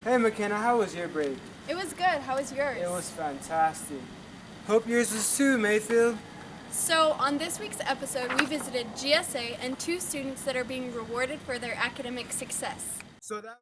Hey McKenna, how was your break? It was good. How was yours? It was fantastic. Hope yours was too, Mayfield. So, on this week's episode, we visited GSA and two students that are being rewarded for their academic success. So that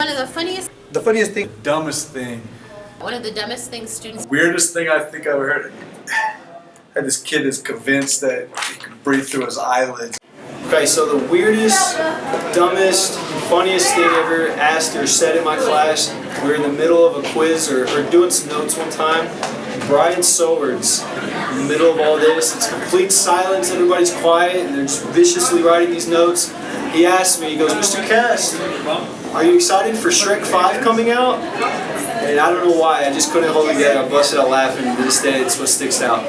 One of the funniest, The funniest thing. Dumbest thing. one of the dumbest things students. Weirdest thing I think I've ever heard. Had this kid is convinced that he could breathe through his eyelids. Okay, so the weirdest, dumbest, funniest thing ever asked or said in my class, we were in the middle of a quiz or doing some notes one time. Brian Sowards, in the middle of all this, it's complete silence, everybody's quiet, and they're just viciously writing these notes. He asked me, he goes, Mr. Kest, are you excited for Shrek 5 coming out? And I don't know why, I just couldn't hold it together. I busted out laughing, and to this day, it's what sticks out.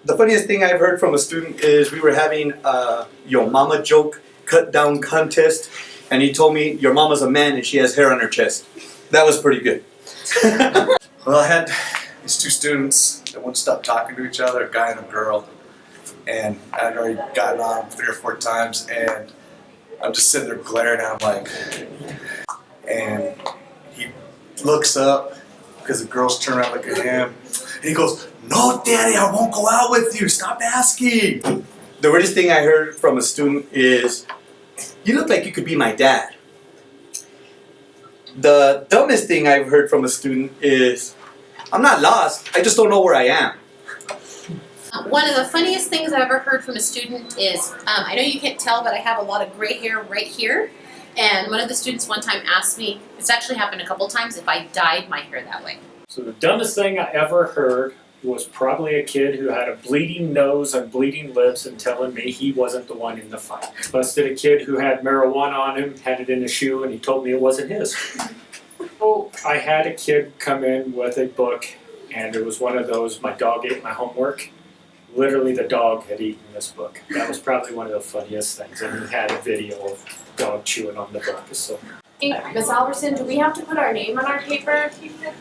The funniest thing I've heard from a student is we were having a Yo Mama joke cut down contest, and he told me your mama's a man and she has hair on her chest. That was pretty good. Well, I had these two students that wouldn't stop talking to each other, a guy and a girl. And I'd already gotten on him 3 or 4 times, and I'm just sitting there glaring at him like, and he looks up because the girls turn around and look at him, and he goes, "No, Daddy, I won't go out with you. Stop asking." The weirdest thing I heard from a student is, you look like you could be my dad. The dumbest thing I've heard from a student is, I'm not lost, I just don't know where I am. One of the funniest things I've ever heard from a student is, I know you can't tell, but I have a lot of gray hair right here. And one of the students one time asked me, it's actually happened a couple times, if I dyed my hair that way. So the dumbest thing I ever heard was probably a kid who had a bleeding nose and bleeding lips and telling me he wasn't the one in the fight. Busted a kid who had marijuana on him, had it in a shoe, and he told me it wasn't his. So I had a kid come in with a book, and it was one of those, my dog ate my homework. Literally the dog had eaten this book. That was probably one of the funniest things, and he had a video of the dog chewing on the book. So. Miss Albertson, do we have to put our name on our paper?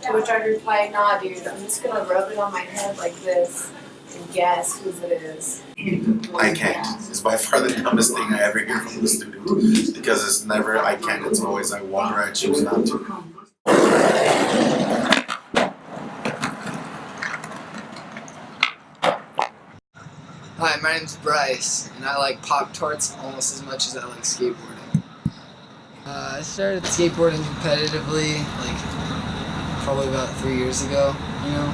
To which I replied, nah dude, I'm just gonna rub it on my head like this and guess whose it is. I can't. It's by far the dumbest thing I ever hear from the student. Because it's never I can't, it's always I wonder, I choose not to. Hi, my name's Bryce, and I like Pop-Tarts almost as much as I like skateboarding. I started skateboarding competitively, like, probably about 3 years ago, you know?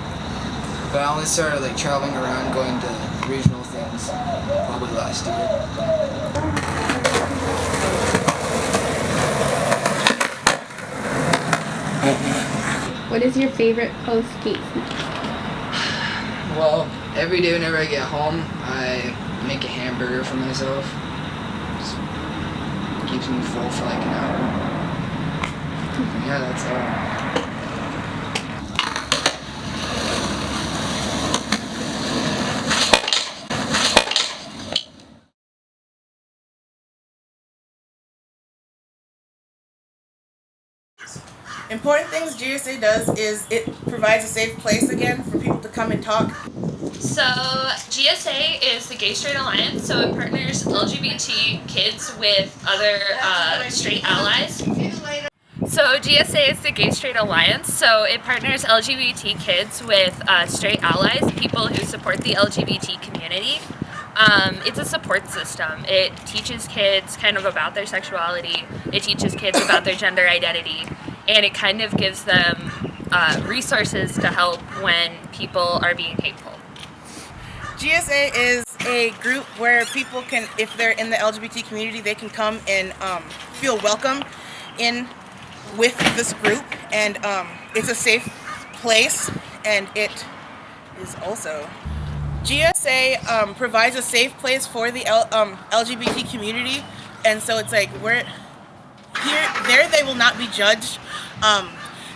But I only started, like, traveling around, going to regional things things probably last year. What is your favorite post-skate snack? Well, every day whenever I get home, I make a hamburger for myself. Just keeps me full for like an hour. Yeah, that's all. Important things GSA does is it provides a safe place again for people to come and talk. So GSA is the Gay Straight Alliance, so it partners LGBT kids with other straight allies. So GSA is the Gay Straight Alliance, so it partners LGBT kids with straight allies, people who support the LGBT community. It's a support system. It teaches kids kind of about their sexuality, it teaches kids about their gender identity, and it kind of gives them resources to help when people are being hateful. GSA is a group where people can, if they're in the LGBT community, they can come and feel welcome in with this group, and it's a safe place, and it is also GSA provides a safe place for the LGBT community, and so it's like we're here, there they will not be judged.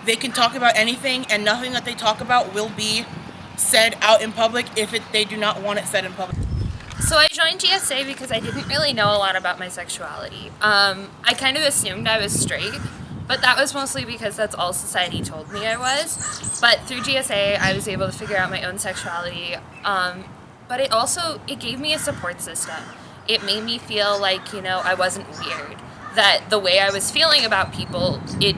They can talk about anything, and nothing that they talk about will be said out in public if they do not want it said in public. So I joined GSA because I didn't really know a lot about my sexuality. I kind of assumed I was straight, but that was mostly because that's all society told me I was. But through GSA, I was able to figure out my own sexuality. But it gave me a support system. It made me feel like, I wasn't weird. That the way I was feeling about people, it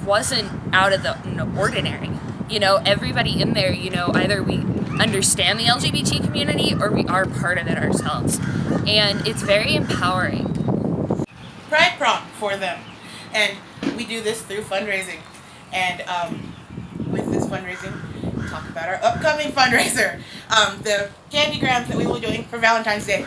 wasn't out of the ordinary. Everybody in there, either we understand the LGBT community or we are part of it ourselves. And it's very empowering. Pride Prom for them. And we do this through fundraising. And with this fundraising, we'll talk about our upcoming fundraiser, the candy grams that we will be doing for Valentine's Day.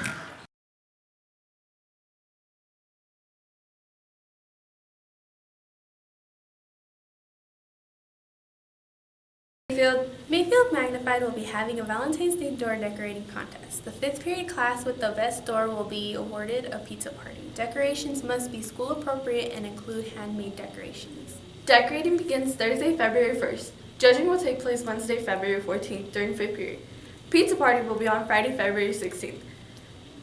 Mayfield Magnified will be having a Valentine's Day door decorating contest. The 5th period class with the best door will be awarded a pizza party. Decorations must be school appropriate and include handmade decorations. Decorating begins Thursday, February 1st. Judging will take place Wednesday, February 14th during 5th period. Pizza party will be on Friday, February 16th.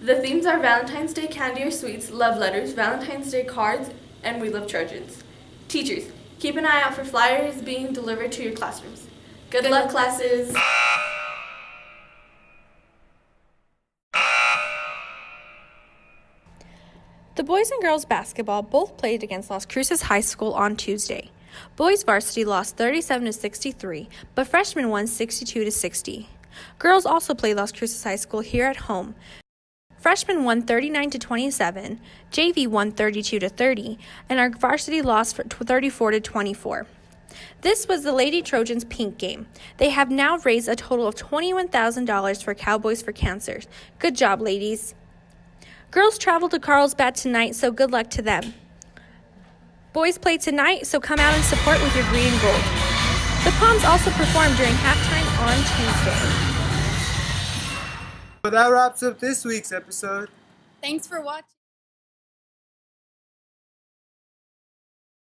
The themes are Valentine's Day candy or sweets, love letters, Valentine's Day cards, and We Love Trojans. Teachers, keep an eye out for flyers being delivered to your classrooms. Good luck, classes! The boys and girls basketball both played against Las Cruces High School on Tuesday. Boys varsity lost 37-63, but freshmen won 62-60. Girls also played Las Cruces High School here at home. Freshmen won 39-27, JV won 32-30, and our varsity lost 34-24. This was the Lady Trojans Pink game. They have now raised a total of $21,000 for Cowboys for Cancer. Good job, ladies. Girls travel to Carlsbad tonight, so good luck to them. Boys play tonight, so come out and support with your green and gold. The Poms also perform during halftime on Tuesday. Well, that wraps up this week's episode. Thanks for watching.